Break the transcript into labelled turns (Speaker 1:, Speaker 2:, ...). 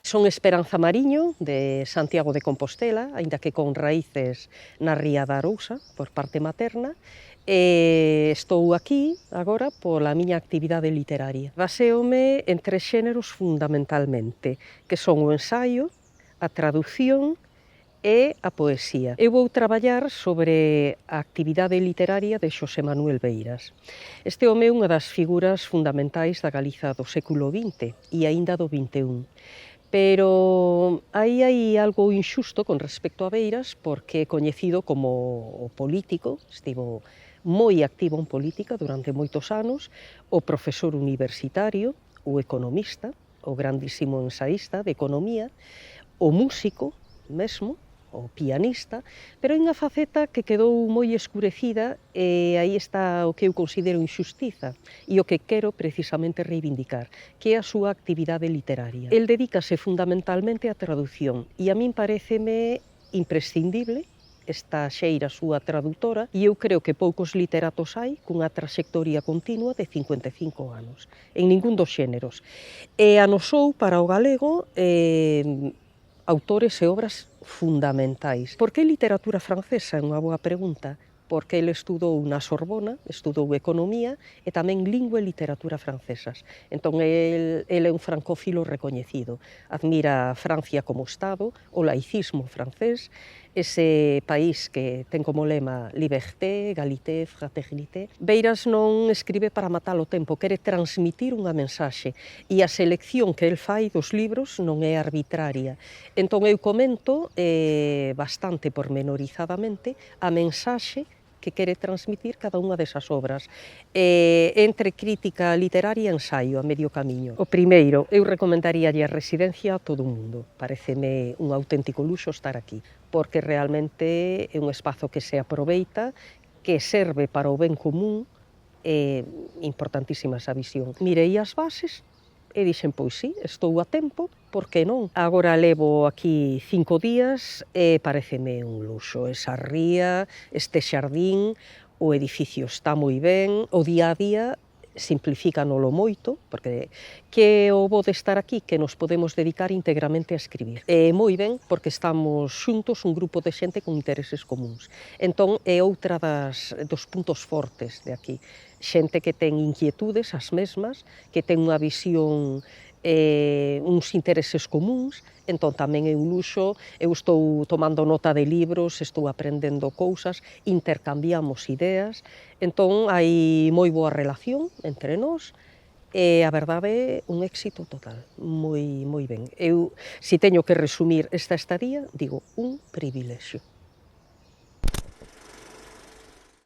Speaker 1: Son Esperanza Mariño, de Santiago de Compostela, aínda que con raíces na Ría da Arousa, por parte materna, e estou aquí agora pola miña actividade literaria. Baséome en 3 xéneros fundamentalmente, que son o ensaio, a traducción e a poesía. Eu vou traballar sobre a actividade literaria de Xosé Manuel Beiras. Este home é unha das figuras fundamentais da Galiza do século XX e aínda do XXI. Pero aí hai algo inxusto con respecto a Beiras porque é coñecido como o político, estivo moi activo en política durante moitos anos, o profesor universitario, o economista, o grandísimo ensaísta de economía, o músico mesmo, o pianista, pero hai unha faceta que quedou moi escurecida e aí está o que eu considero inxustiza e o que quero precisamente reivindicar, que é a súa actividade literaria. El dedícase fundamentalmente á traducción e a min paréceme imprescindible esta xeira súa traductora e eu creo que poucos literatos hai cunha traxectoria continua de 55 anos, en ningún dos xéneros. E anosou para o galego autores e obras fundamentais. Por que literatura francesa? É unha boa pregunta. Porque ele estudou na Sorbona, estudou economía e tamén lingua e literatura francesas. Entón, ele é un francófilo recoñecido. Admira a Francia como Estado, o laicismo francés, ese país que ten como lema liberté, égalité, fraternité. Beiras non escribe para matar o tempo, quere transmitir unha mensaxe e a selección que el fai dos libros non é arbitraria. Entón eu comento bastante pormenorizadamente a mensaxe que quere transmitir cada unha desas obras. Entre crítica literaria e ensaio, a medio camiño. O primeiro, eu recomendaríalle a residencia a todo o mundo. Pareceme un auténtico luxo estar aquí, porque realmente é un espazo que se aproveita, que serve para o ben común, é importantísima esa visión. Mirei as bases, e dixen, pois sí, estou a tempo, por que non? Agora levo aquí 5 días e pareceme un luxo. Esa ría, este xardín, o edificio está moi ben, o día a día simplifícanolo moito, porque que o bo de estar aquí, que nos podemos dedicar íntegramente a escribir. E moi ben, porque estamos xuntos un grupo de xente con intereses comuns. Entón, é outra dos puntos fortes de aquí. Xente que ten inquietudes as mesmas, que ten unha visión uns intereses comuns, entón tamén é un luxo, eu estou tomando nota de libros, estou aprendendo cousas, intercambiamos ideas, entón hai moi boa relación entre nós, e a verdade é un éxito total, moi ben. Eu, se teño que resumir esta estadía, digo un privilexio.